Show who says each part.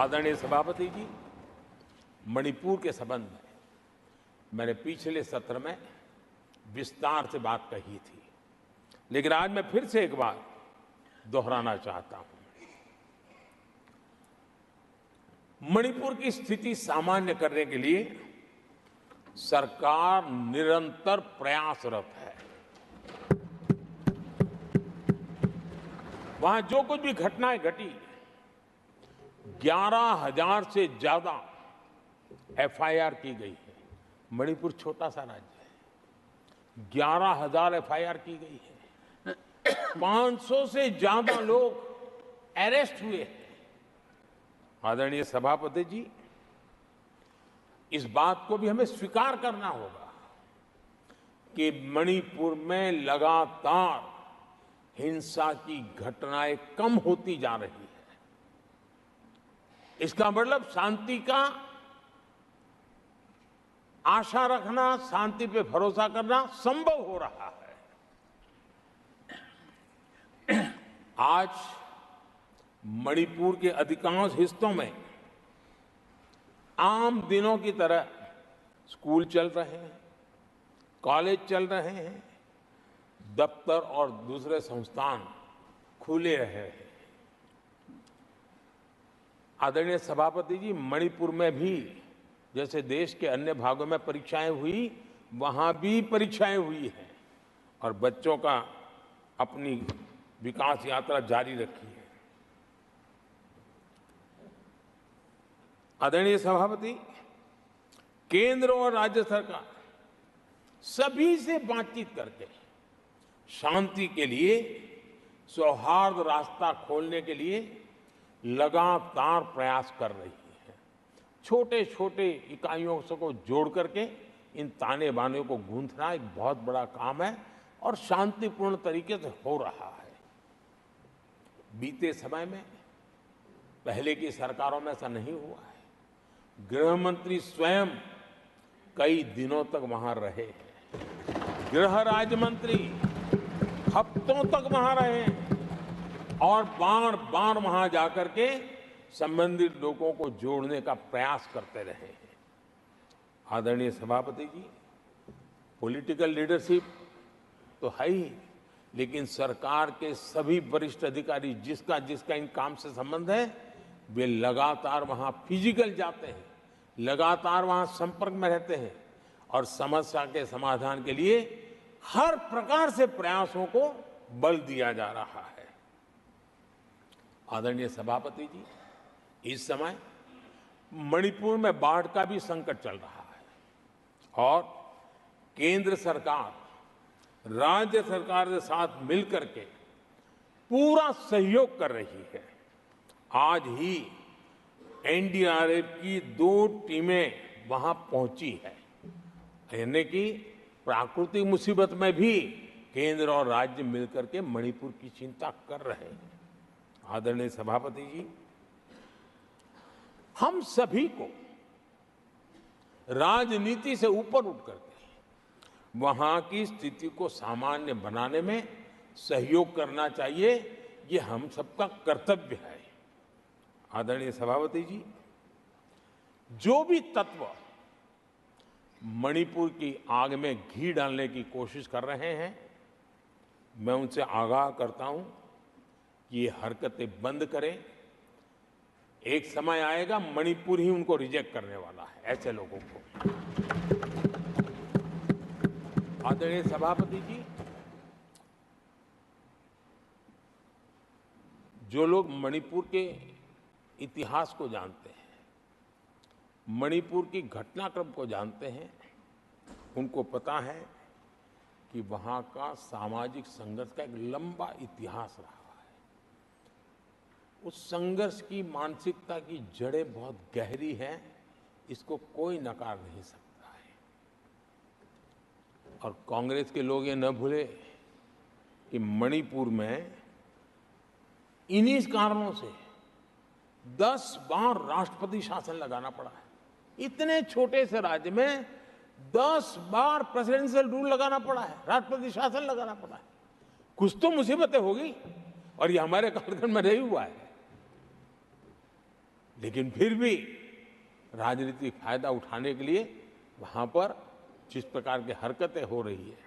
Speaker 1: आदरणीय सभापति जी, मणिपुर के संबंध में मैंने पिछले सत्र में विस्तार से बात कही थी, लेकिन आज मैं फिर से एक बार दोहराना चाहता हूं। मणिपुर की स्थिति सामान्य करने के लिए सरकार निरंतर प्रयासरत है। वहां जो कुछ भी घटनाएं घटी, 11,000 से ज्यादा एफआईआर की गई है। मणिपुर छोटा सा राज्य है, 11,000 एफआईआर की गई है। 500 से ज्यादा लोग अरेस्ट हुए हैं। आदरणीय सभापति जी, इस बात को भी हमें स्वीकार करना होगा कि मणिपुर में लगातार हिंसा की घटनाएं कम होती जा रही है। इसका मतलब शांति का आशा रखना, शांति पे भरोसा करना संभव हो रहा है। आज मणिपुर के अधिकांश हिस्सों में आम दिनों की तरह स्कूल चल रहे हैं, कॉलेज चल रहे हैं, दफ्तर और दूसरे संस्थान खुले रहे हैं। आदरणीय सभापति जी, मणिपुर में भी जैसे देश के अन्य भागों में परीक्षाएं हुई, वहां भी परीक्षाएं हुई हैं और बच्चों का अपनी विकास यात्रा जारी रखी है। आदरणीय सभापति, केंद्र और राज्य सरकार सभी से बातचीत करके शांति के लिए, सौहार्द रास्ता खोलने के लिए लगातार प्रयास कर रही है। छोटे छोटे इकाइयों को जोड़ करके इन ताने बाने को गूंथना एक बहुत बड़ा काम है और शांतिपूर्ण तरीके से हो रहा है। बीते समय में पहले की सरकारों में ऐसा नहीं हुआ है। गृह मंत्री स्वयं कई दिनों तक वहां रहे हैं, गृह राज्य मंत्री हफ्तों तक वहां रहे हैं और बार बार वहां जाकर के संबंधित लोगों को जोड़ने का प्रयास करते रहे हैं। आदरणीय सभापति जी, पॉलिटिकल लीडरशिप तो है ही, लेकिन सरकार के सभी वरिष्ठ अधिकारी जिसका जिसका इन काम से संबंध है, वे लगातार वहां फिजिकल जाते हैं, लगातार वहां संपर्क में रहते हैं और समस्या के समाधान के लिए हर प्रकार से प्रयासों को बल दिया जा रहा है। आदरणीय सभापति जी, इस समय मणिपुर में बाढ़ का भी संकट चल रहा है और केंद्र सरकार राज्य सरकार के साथ मिलकर के पूरा सहयोग कर रही है। आज ही एनडीआरएफ की 2 टीमें वहां पहुंची है, यानी कि प्राकृतिक मुसीबत में भी केंद्र और राज्य मिलकर के मणिपुर की चिंता कर रहे हैं। आदरणीय सभापति जी, हम सभी को राजनीति से ऊपर उठ करके वहां की स्थिति को सामान्य बनाने में सहयोग करना चाहिए। ये हम सबका कर्तव्य है। आदरणीय सभापति जी, जो भी तत्व मणिपुर की आग में घी डालने की कोशिश कर रहे हैं, मैं उनसे आगाह करता हूं कि ये हरकतें बंद करें। एक समय आएगा मणिपुर ही उनको रिजेक्ट करने वाला है, ऐसे लोगों को। आदरणीय सभापति जी, जो लोग मणिपुर के इतिहास को जानते हैं, मणिपुर की घटनाक्रम को जानते हैं, उनको पता है कि वहां का सामाजिक संघर्ष का एक लंबा इतिहास रहा है। उस संघर्ष की मानसिकता की जड़ें बहुत गहरी हैं, इसको कोई नकार नहीं सकता है। और कांग्रेस के लोग ये न भूले कि मणिपुर में इन्हीं कारणों से 10 बार राष्ट्रपति शासन लगाना पड़ा है। इतने छोटे से राज्य में 10 बार प्रेसिडेंशियल रूल लगाना पड़ा है, राष्ट्रपति शासन लगाना पड़ा है। कुछ तो मुसीबतें होगी और ये हमारे कालखंड में नहीं हुआ है। लेकिन फिर भी राजनीतिक फायदा उठाने के लिए वहां पर जिस प्रकार की हरकतें हो रही है,